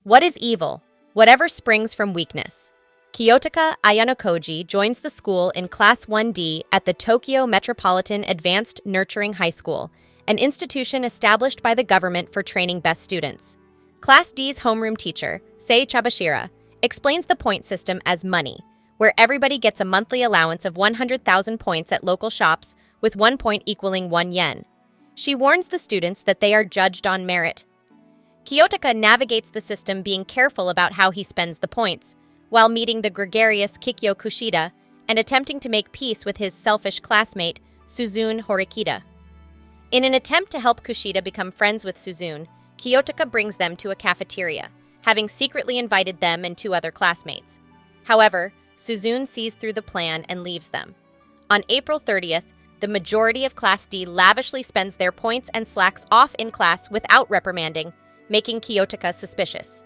What is evil? Whatever springs from weakness. Kiyotaka Ayanokoji joins the school in Class 1D at the Tokyo Metropolitan Advanced Nurturing High School, an institution established by the government for training best students. Class D's homeroom teacher, Sei Chabashira, explains the point system as money, where everybody gets a monthly allowance of 100,000 points at local shops, with 1 point equaling 1 yen. She warns the students that they are judged on merit. Kiyotaka navigates the system, being careful about how he spends the points, while meeting the gregarious Kikyo Kushida and attempting to make peace with his selfish classmate, Suzune Horikita. In an attempt to help Kushida become friends with Suzune, Kiyotaka brings them to a cafeteria, having secretly invited them and 2 other classmates. However, Suzune sees through the plan and leaves them. On April 30th, the majority of Class D lavishly spends their points and slacks off in class without reprimanding, making Kiyotaka suspicious.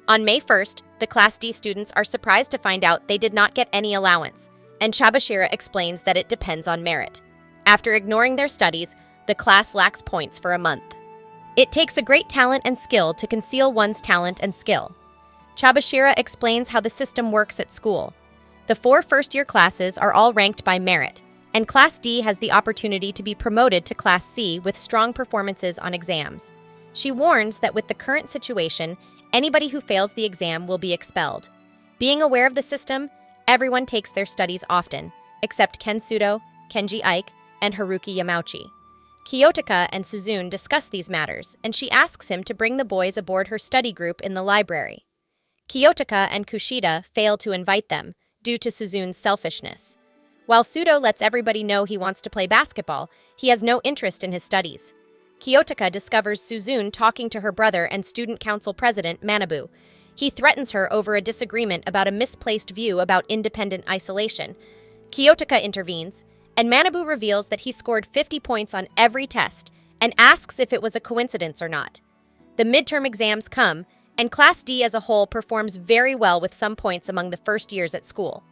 On May 1st, the Class D students are surprised to find out they did not get any allowance, and Chabashira explains that it depends on merit. After ignoring their studies, the class lacks points for a month. It takes a great talent and skill to conceal one's talent and skill. Chabashira explains how the system works at school. The 4 first-year classes are all ranked by merit, and Class D has the opportunity to be promoted to Class C with strong performances on exams. She warns that with the current situation, anybody who fails the exam will be expelled. Being aware of the system, everyone takes their studies often, except Ken Sudo, Kenji Ike, and Haruki Yamauchi. Kiyotaka and Suzune discuss these matters, and she asks him to bring the boys aboard her study group in the library. Kiyotaka and Kushida fail to invite them, due to Suzune's selfishness. While Sudo lets everybody know he wants to play basketball, he has no interest in his studies. Kiyotaka discovers Suzune talking to her brother and student council president, Manabu. He threatens her over a disagreement about a misplaced view about independent isolation. Kiyotaka intervenes, and Manabu reveals that he scored 50 points on every test and asks if it was a coincidence or not. The midterm exams come, and Class D as a whole performs very well with some points among the first years at school.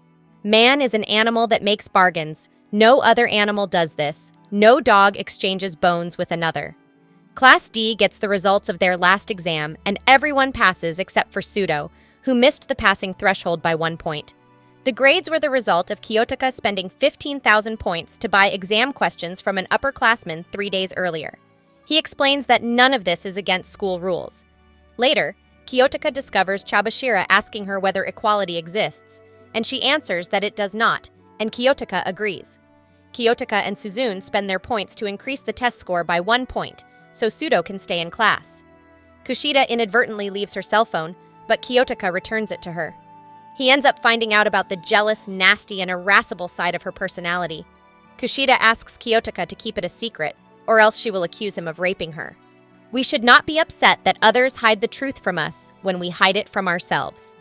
Man is an animal that makes bargains. No other animal does this. No dog exchanges bones with another. Class D gets the results of their last exam, and everyone passes except for Sudo, who missed the passing threshold by 1 point. The grades were the result of Kiyotaka spending 15,000 points to buy exam questions from an upperclassman 3 days earlier. He explains that none of this is against school rules. Later, Kiyotaka discovers Chabashira asking her whether equality exists, and she answers that it does not, and Kiyotaka agrees. Kiyotaka and Suzune spend their points to increase the test score by 1 point, so Sudo can stay in class. Kushida inadvertently leaves her cell phone, but Kiyotaka returns it to her. He ends up finding out about the jealous, nasty, and irascible side of her personality. Kushida asks Kiyotaka to keep it a secret, or else she will accuse him of raping her. We should not be upset that others hide the truth from us when we hide it from ourselves.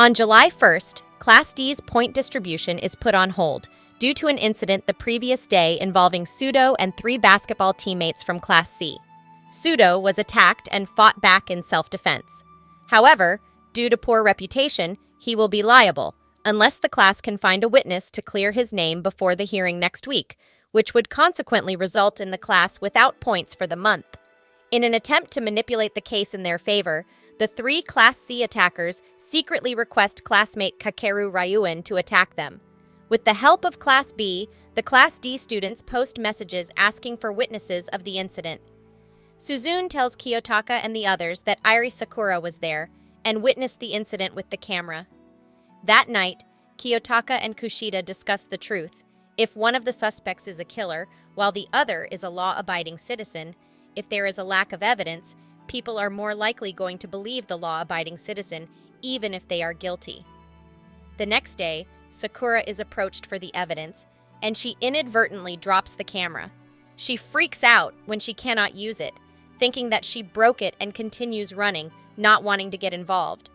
On July 1st, Class D's point distribution is put on hold due to an incident the previous day involving Sudo and 3 basketball teammates from Class C. Sudo was attacked and fought back in self-defense. However, due to poor reputation, he will be liable, unless the class can find a witness to clear his name before the hearing next week, which would consequently result in the class without points for the month. In an attempt to manipulate the case in their favor, the 3 Class C attackers secretly request classmate Kakeru Ryuen to attack them. With the help of Class B, the Class D students post messages asking for witnesses of the incident. Suzune tells Kiyotaka and the others that Airi Sakura was there and witnessed the incident with the camera. That night, Kiyotaka and Kushida discuss the truth. If one of the suspects is a killer, while the other is a law-abiding citizen, if there is a lack of evidence, people are more likely going to believe the law-abiding citizen, even if they are guilty. The next day, Sakura is approached for the evidence, and she inadvertently drops the camera. She freaks out when she cannot use it, thinking that she broke it and continues running, not wanting to get involved.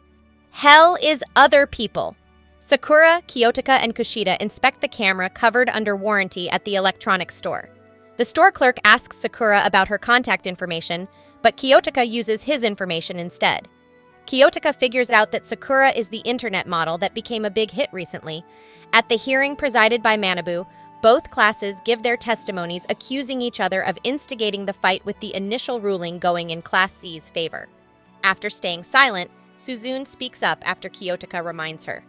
Hell is other people. Sakura, Kiyotaka, and Kushida inspect the camera covered under warranty at the electronics store. The store clerk asks Sakura about her contact information, but Kiyotaka uses his information instead. Kiyotaka figures out that Sakura is the internet model that became a big hit recently. At the hearing presided by Manabu, both classes give their testimonies accusing each other of instigating the fight, with the initial ruling going in Class C's favor. After staying silent, Suzune speaks up after Kiyotaka reminds her.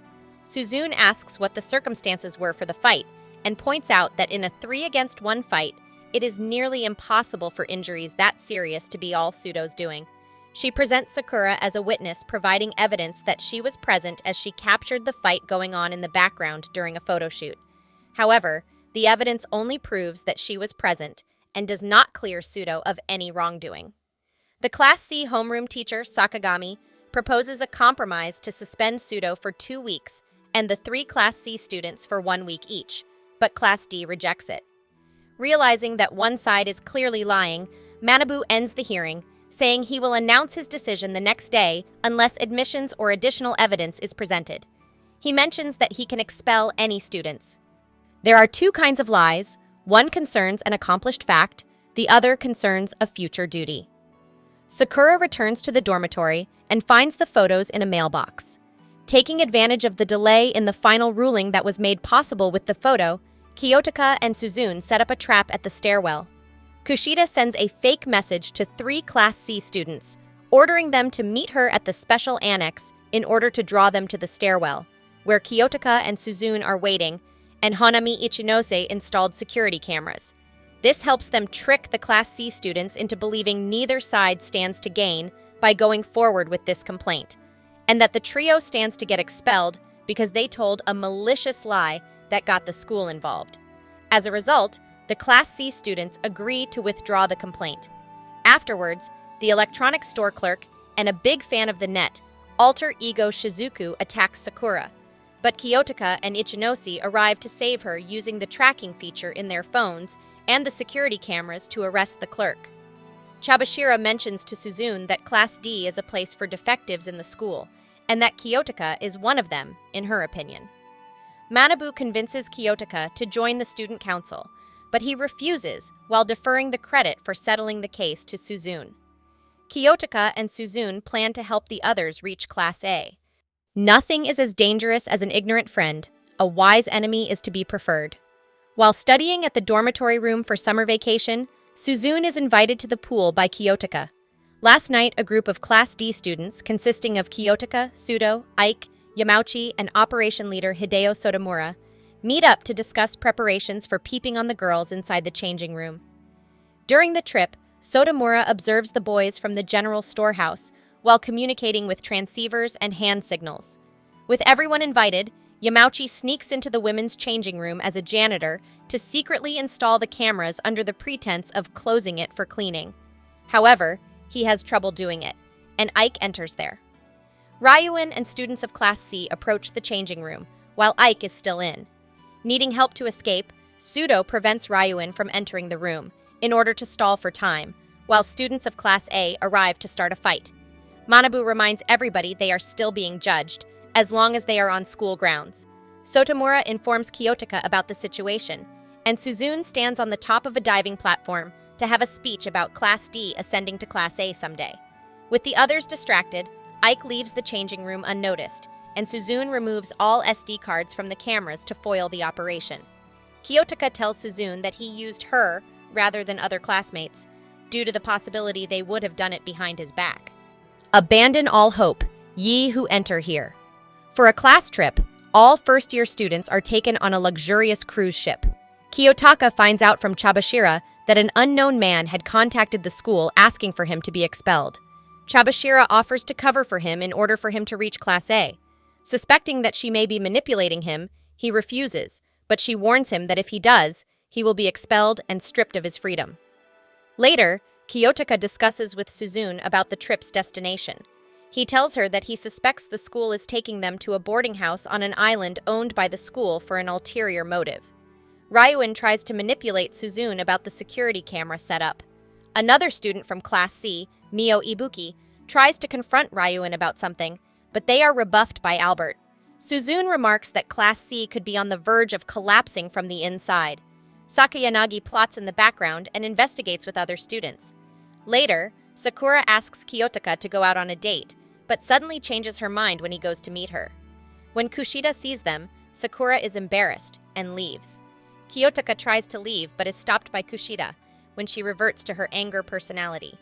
Suzune asks what the circumstances were for the fight and points out that in a 3-against-1 fight, it is nearly impossible for injuries that serious to be all Sudo's doing. She presents Sakura as a witness, providing evidence that she was present as she captured the fight going on in the background during a photo shoot. However, the evidence only proves that she was present and does not clear Sudo of any wrongdoing. The Class C homeroom teacher, Sakagami, proposes a compromise to suspend Sudo for 2 weeks and the 3 Class C students for 1 week each, but Class D rejects it. Realizing that one side is clearly lying, Manabu ends the hearing, saying he will announce his decision the next day unless admissions or additional evidence is presented. He mentions that he can expel any students. There are 2 kinds of lies. One concerns an accomplished fact, the other concerns a future duty. Sakura returns to the dormitory and finds the photos in a mailbox. Taking advantage of the delay in the final ruling that was made possible with the photo, Kiyotaka and Suzune set up a trap at the stairwell. Kushida sends a fake message to 3 Class C students, ordering them to meet her at the special annex in order to draw them to the stairwell, where Kiyotaka and Suzune are waiting, and Honami Ichinose installed security cameras. This helps them trick the Class C students into believing neither side stands to gain by going forward with this complaint, and that the trio stands to get expelled because they told a malicious lie that got the school involved. As a result, the Class C students agree to withdraw the complaint. Afterwards, the electronics store clerk and a big fan of the net, alter ego Shizuku, attacks Sakura, but Kiyotaka and Ichinose arrive to save her using the tracking feature in their phones and the security cameras to arrest the clerk. Chabashira mentions to Suzune that Class D is a place for defectives in the school, and that Kiyotaka is one of them, in her opinion. Manabu convinces Kiyotaka to join the student council, but he refuses while deferring the credit for settling the case to Suzune. Kiyotaka and Suzune plan to help the others reach Class A. Nothing is as dangerous as an ignorant friend. A wise enemy is to be preferred. While studying at the dormitory room for summer vacation, Suzune is invited to the pool by Kiyotaka. Last night, a group of Class D students, consisting of Kiyotaka, Sudo, Ike, Yamauchi, and operation leader Hideo Sotomura, meet up to discuss preparations for peeping on the girls inside the changing room. During the trip, Sotomura observes the boys from the general storehouse while communicating with transceivers and hand signals. With everyone invited, Yamauchi sneaks into the women's changing room as a janitor to secretly install the cameras under the pretense of closing it for cleaning. However, he has trouble doing it, and Ike enters there. Ryuin and students of Class C approach the changing room, while Ike is still in. Needing help to escape, Sudo prevents Ryuin from entering the room in order to stall for time, while students of Class A arrive to start a fight. Manabu reminds everybody they are still being judged, as long as they are on school grounds. Sotomura informs Kiyotaka about the situation, and Suzune stands on the top of a diving platform to have a speech about Class D ascending to Class A someday. With the others distracted, Ike leaves the changing room unnoticed, and Suzune removes all SD cards from the cameras to foil the operation. Kiyotaka tells Suzune that he used her rather than other classmates, due to the possibility they would have done it behind his back. Abandon all hope, ye who enter here. For a class trip, all first-year students are taken on a luxurious cruise ship. Kiyotaka finds out from Chabashira that an unknown man had contacted the school asking for him to be expelled. Chabashira offers to cover for him in order for him to reach Class A. Suspecting that she may be manipulating him, he refuses, but she warns him that if he does, he will be expelled and stripped of his freedom. Later, Kiyotaka discusses with Suzune about the trip's destination. He tells her that he suspects the school is taking them to a boarding house on an island owned by the school for an ulterior motive. Ryuin tries to manipulate Suzune about the security camera setup. Another student from Class C, Mio Ibuki, tries to confront Ryuin about something, but they are rebuffed by Albert. Suzune remarks that Class C could be on the verge of collapsing from the inside. Sakayanagi plots in the background and investigates with other students. Later, Sakura asks Kiyotaka to go out on a date, but suddenly changes her mind when he goes to meet her. When Kushida sees them, Sakura is embarrassed and leaves. Kiyotaka tries to leave but is stopped by Kushida when she reverts to her anger personality.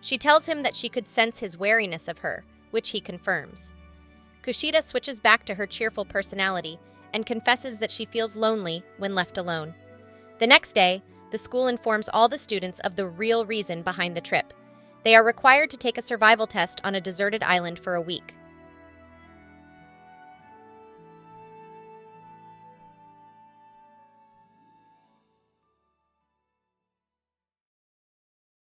She tells him that she could sense his wariness of her, which he confirms. Kushida switches back to her cheerful personality and confesses that she feels lonely when left alone. The next day, the school informs all the students of the real reason behind the trip. They are required to take a survival test on a deserted island for a week.